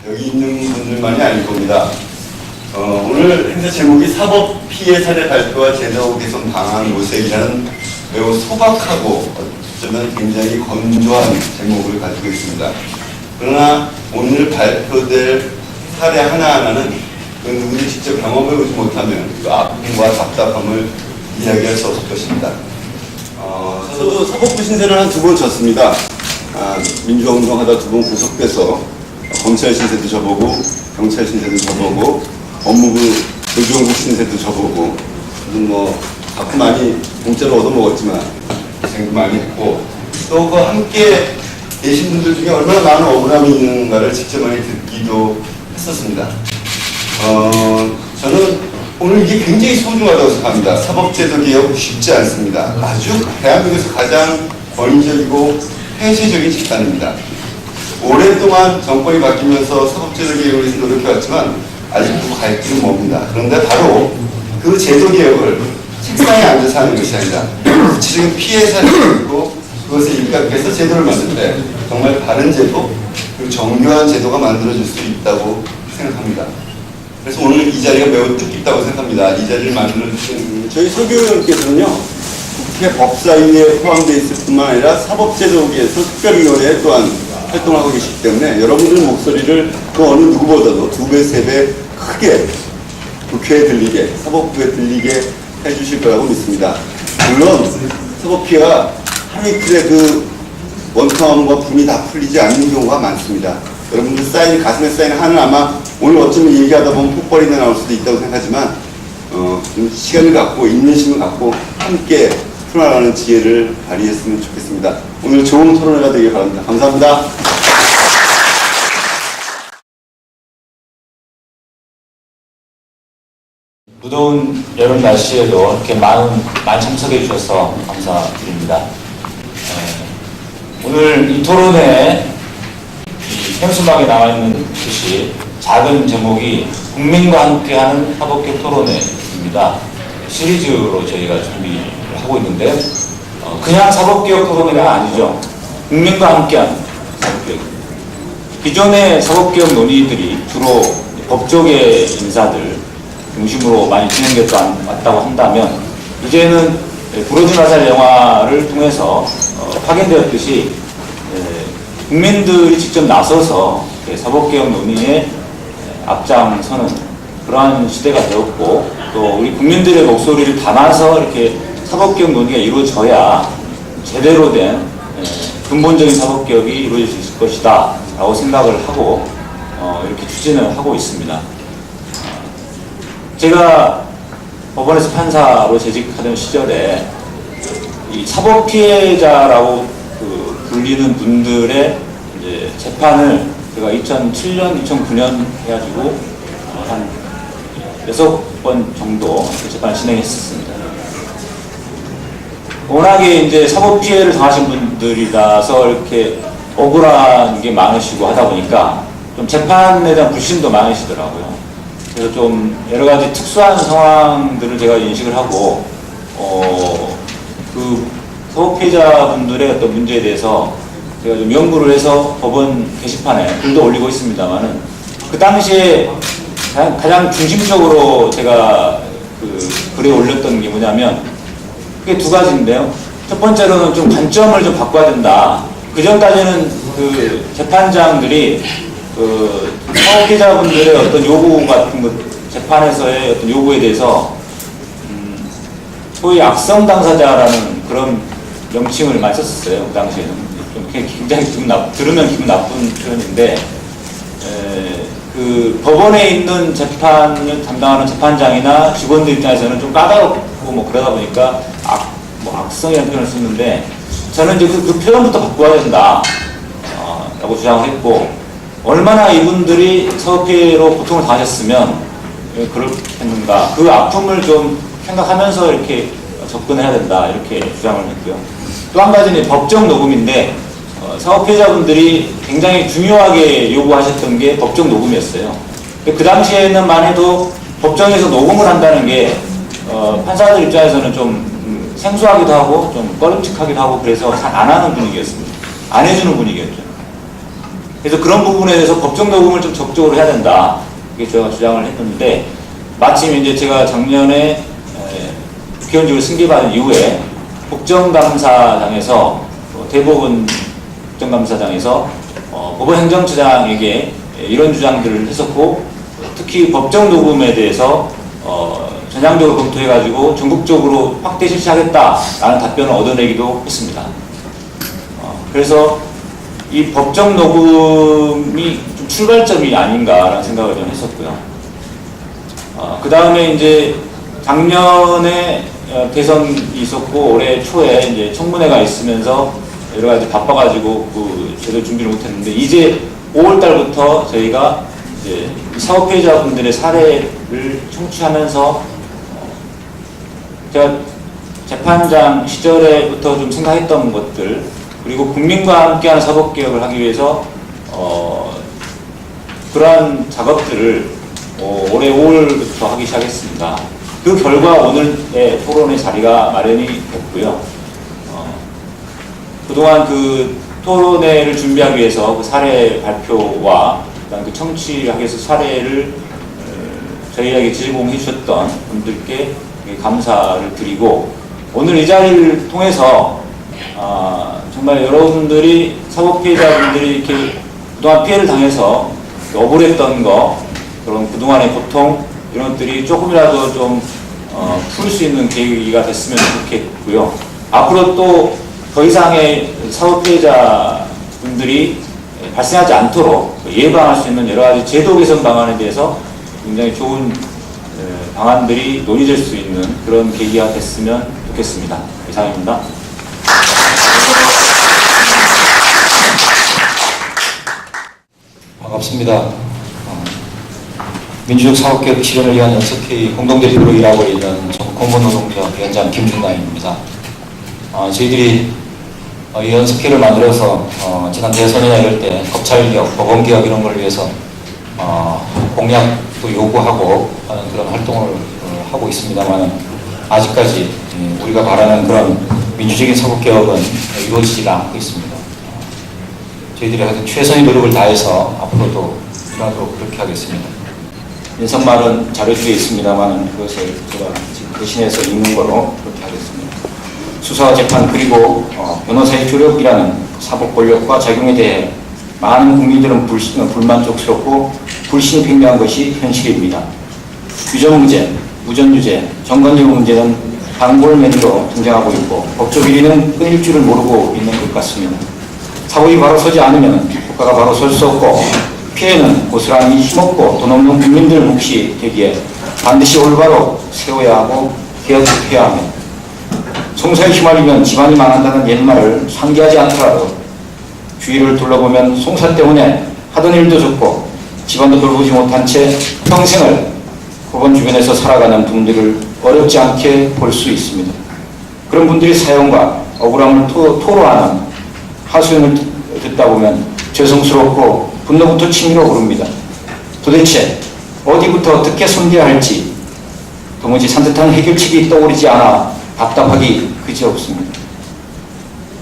여기 있는 분들만이 아닐 겁니다. 오늘 행사 제목이 사법 피해 사례 발표와 제도 개선 방안 모색이라는 매우 소박하고 어쩌면 굉장히 건조한 제목을 가지고 있습니다. 그러나 오늘 발표될 사례 하나하나는 그 누구도 직접 경험해보지 못하면 그 아픔과 답답함을 이야기할 수 없을 것입니다. 저도 사법부 신세를 한 2번 졌습니다. 민주화 운동하다 2번 구속돼서 검찰 신세도 져보고 경찰 신세도 져보고 법무부 조정국 신세도 져보고 뭐 갖고 많이 공짜로 얻어먹었지만 고생도 많이 했고 또 그 함께 계신 분들 중에 얼마나 많은 억울함이 있는가를 직접 많이 듣기도 했었습니다. 저는 오늘 이게 굉장히 소중하다고 생각합니다. 사법제도 개혁 쉽지 않습니다. 아주 대한민국에서 가장 권위적이고 폐쇄적인 집단입니다. 오랫동안 정권이 바뀌면서 사법제도 개혁을 위해서 노력해왔지만 아직도 갈 길은 멉니다. 그런데 바로 그 제도 개혁을 책상에 앉아서 하는 것이 아니라 구체적인 피해 사례를 듣고 그것에 입각해서 제도를 만들 때 정말 바른 제도 그리고 정교한 제도가 만들어질 수 있다고 생각합니다. 그래서 오늘 이 자리가 매우 뜻깊다고 생각합니다. 이 자리를 만들어주신 저희 서교원께서는요 국회 법사위에 포함되어 있을 뿐만 아니라 사법제도계에서 특별위원회에 또한 활동하고 계시기 때문에 여러분들 목소리를 그 어느 누구보다도 2배, 3배 크게 국회에 들리게, 사법부에 들리게 해주실 거라고 믿습니다. 물론 사법피해가 하루 이틀에 그 원통함과 분이 다 풀리지 않는 경우가 많습니다. 여러분들 쌓인, 가슴에 쌓인 한은 아마 오늘 어쩌면 얘기하다 보면 폭발이 나올 수도 있다고 생각하지만 좀 시간을 갖고 인내심을 갖고 함께 풀어나가는 지혜를 발휘했으면 좋겠습니다. 오늘 좋은 토론회가 되길 바랍니다. 감사합니다. 무더운 여름 날씨에도 이렇게 많이 참석해 주셔서 감사드립니다. 오늘 이 토론회 현수막에 나와 있는 듯이 작은 제목이 국민과 함께하는 사법개혁 토론회입니다. 시리즈로 저희가 준비하고 있는데 그냥 사법개혁 토론회가 아니죠. 국민과 함께하는 사법개혁. 기존의 사법개혁 논의들이 주로 법조계 인사들 중심으로 많이 진행됐다고 한다면 이제는 부러진 화살 영화를 통해서 확인되었듯이 국민들이 직접 나서서 사법개혁 논의에 앞장서는 그러한 시대가 되었고 또 우리 국민들의 목소리를 담아서 이렇게 사법개혁 논의가 이루어져야 제대로 된 근본적인 사법개혁이 이루어질 수 있을 것이다 라고 생각을 하고 이렇게 추진을 하고 있습니다. 제가 법원에서 판사로 재직하던 시절에 이 사법 피해자라고 불리는 분들의 이제 재판을 제가 2007년, 2009년 해가지고 한 6번 정도 재판을 진행했었습니다. 워낙에 이제 사법 피해를 당하신 분들이라서 이렇게 억울한 게 많으시고 하다 보니까 좀 재판에 대한 불신도 많으시더라고요. 그래서 좀 여러 가지 특수한 상황들을 제가 인식을 하고, 그 사법 피해자분들의 어떤 문제에 대해서 제가 좀 연구를 해서 법원 게시판에 글도 올리고 있습니다만은 그 당시에 가장 중심적으로 제가 그 글에 올렸던 게 뭐냐면 그게 2가지인데요. 첫 번째로는 좀 관점을 좀 바꿔야 된다. 그 전까지는 그 재판장들이 그 사업계자분들의 어떤 요구 같은 것, 재판에서의 어떤 요구에 대해서 소위 악성 당사자라는 그런 명칭을 많이 썼었어요. 그 당시에는 좀 굉장히 들으면 기분 나쁜 표현인데 그 법원에 있는 재판을 담당하는 재판장이나 직원들 입장에서는 좀 까다롭고 뭐 그러다 보니까 악성이라는 표현을 쓰는데 저는 이제 그 표현부터 바꿔야 된다 라고 주장을 했고 얼마나 이분들이 사법피해로 고통을 당하셨으면 그렇겠는가 그 아픔을 좀 생각하면서 이렇게 접근해야 된다 이렇게 주장을 했고요. 또 한 가지는 법정 녹음인데 사법피해자분들이 굉장히 중요하게 요구하셨던 게 법정 녹음이었어요. 그 당시에는만 해도 법정에서 녹음을 한다는 게 판사들 입장에서는 좀 생소하기도 하고 좀 꺼림칙하기도 하고 그래서 잘 안 하는 분위기였습니다. 안 해주는 분위기였죠. 그래서 그런 부분에 대해서 법정 녹음을 좀 적극적으로 해야 된다. 이게 제가 주장을 했는데, 마침 이제 제가 작년에 국회의원직을 승계받은 이후에 국정감사장에서 대법원 국정감사장에서 법원행정처장에게 이런 주장들을 했었고, 특히 법정 녹음에 대해서 전향적으로 검토해가지고 전국적으로 확대 실시하겠다라는 답변을 얻어내기도 했습니다. 그래서 이 법정 녹음이 좀 출발점이 아닌가라는 생각을 좀 했었고요. 그 다음에 이제 작년에 대선이 있었고 올해 초에 이제 청문회가 있으면서 여러 가지 바빠가지고 제대로 준비를 못했는데, 이제 5월달부터 저희가 이제 사법 피해자분들의 사례를 청취하면서 제가 재판장 시절에부터 좀 생각했던 것들, 그리고 국민과 함께하는 사법개혁을 하기 위해서 그러한 작업들을 올해 5월부터 하기 시작했습니다. 그 결과 오늘의 토론의 자리가 마련이 됐고요. 그동안 그 토론회를 준비하기 위해서 그 사례 발표와 그다음 그 청취하기 위해서 사례를 저희에게 제공해 주셨던 분들께 감사를 드리고, 오늘 이 자리를 통해서 정말 여러분들이 사법 피해자분들이 이렇게 그동안 피해를 당해서 억울했던 거, 그런 그동안의 고통 이런 것들이 조금이라도 좀 풀 수 있는 계기가 됐으면 좋겠고요. 앞으로 또 더 이상의 사법 피해자분들이 발생하지 않도록 예방할 수 있는 여러 가지 제도 개선 방안에 대해서 굉장히 좋은 방안들이 논의될 수 있는 그런 계기가 됐으면 좋겠습니다. 이상입니다. 반갑습니다. 민주적 사법개혁 실현을 위한 연석회의 공동대표로 일하고 있는 공무노동조합 위원장 김준남입니다. 저희들이 이 연석회를 만들어서 지난 대선이나 이럴 때 검찰개혁, 법원개혁 이런 걸 위해서 공약도 요구하고 하는 그런 활동을 하고 있습니다만, 아직까지 우리가 바라는 그런 민주적인 사법개혁은 이루어지지 않고 있습니다. 저희들이 하여튼 최선의 노력을 다해서 앞으로도 일하도록 그렇게 하겠습니다. 인사말은 자료실에 있습니다만 그것을 제가 지금 대신해서 읽는 거로 그렇게 하겠습니다. 수사와 재판 그리고 변호사의 조력이라는 사법 권력과 작용에 대해 많은 국민들은 불만족스럽고 불신이 팽배한 것이 현실입니다. 유전 무죄, 무전 유죄, 정관용 문제는 단골맨으로 등장하고 있고 법조 비리는 끊일 줄을 모르고 있는 것 같습니다. 사법이 바로 서지 않으면 국가가 바로 설 수 없고 피해는 고스란히 힘없고 돈 없는 국민들 몫이 되기에 반드시 올바로 세워야 하고 개혁해야 합니다. 송사에 휘말리면 집안이 망한다는 옛말을 상기하지 않더라도 주위를 둘러보면 송사 때문에 하던 일도 적고 집안도 돌보지 못한 채 평생을 법원 주변에서 살아가는 분들을 어렵지 않게 볼 수 있습니다. 그런 분들이 사연과 억울함을 토로하는 하소연을 듣다 보면 죄송스럽고 분노부터 치밀어 오릅니다. 도대체 어디부터 어떻게 섬겨야 할지 도무지 산뜻한 해결책이 떠오르지 않아 답답하기 그지없습니다.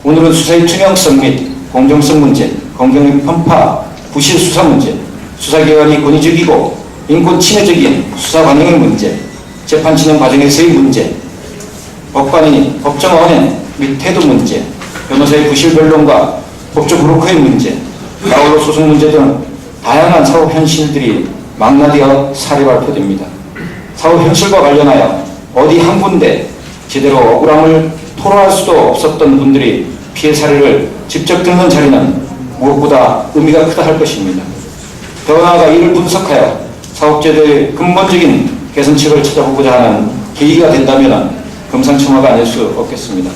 오늘은 수사의 투명성 및 공정성 문제, 검경의 편파, 부실 수사 문제, 수사기관이 권위적이고 인권 침해적인 수사 관행의 문제, 재판 진행 과정에서의 문제, 법관이 법정 언행 및 태도 문제, 변호사의 부실 변론과 법조 브로커의 문제, 나홀로 소송 문제 등 다양한 사법 현실들이 망라되어 사례 발표됩니다. 사법 현실과 관련하여 어디 한 군데 제대로 억울함을 토로할 수도 없었던 분들이 피해 사례를 직접 듣는 자리는 무엇보다 의미가 크다 할 것입니다. 더 나아가 이를 분석하여 사법제도의 근본적인 개선책을 찾아보고자 하는 계기가 된다면 금상첨화가 아닐 수 없겠습니다.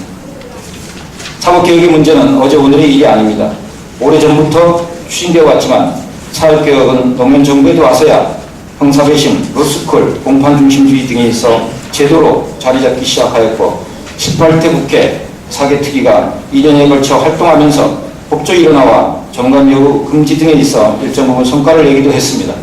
사법개혁의 문제는 어제 오늘의 일이 아닙니다. 오래전부터 추진되어 왔지만 사법개혁은 노무현 정부에도 와서야 형사배심, 로스쿨, 공판중심주의 등에 있어 제도로 자리잡기 시작하였고 18대 국회 사개특위가 2년에 걸쳐 활동하면서 법조 일원화와 정관여부 금지 등에 있어 일정 부분 성과를 내기도 했습니다.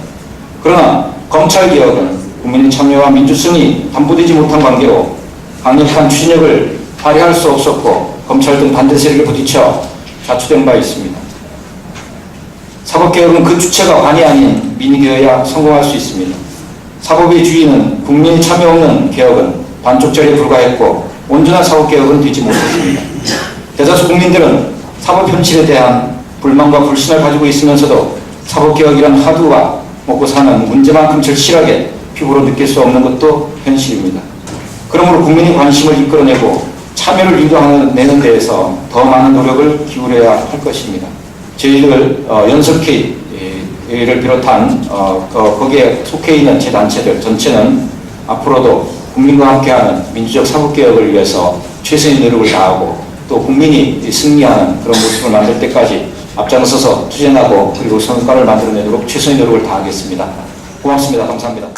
그러나 검찰개혁은 국민의 참여와 민주성이 담보되지 못한 관계로 강력한 추진력을 발휘할 수 없었고 검찰 등 반대 세력에 부딪혀 자초된 바 있습니다. 사법개혁은 그 주체가 관이 아닌 민의되어야 성공할 수 있습니다. 사법의 주인은 국민의 참여 없는 개혁은 반쪽짜리에 불과했고 온전한 사법개혁은 되지 못했습니다. 대다수 국민들은 사법 현실에 대한 불만과 불신을 가지고 있으면서도 사법개혁이란 하루가 먹고 사는 문제만큼 절실하게 피부로 느낄 수 없는 것도 현실입니다. 그러므로 국민의 관심을 이끌어내고 참여를 유도하는 데에서 더 많은 노력을 기울여야 할 것입니다. 저희들 연석회의를 비롯한 거기에 속해 있는 제 단체들 전체는 앞으로도 국민과 함께하는 민주적 사법개혁을 위해서 최선의 노력을 다하고 또 국민이 승리하는 그런 모습을 만들 때까지 앞장서서 투쟁하고 그리고 성과를 만들어내도록 최선의 노력을 다하겠습니다. 고맙습니다. 감사합니다.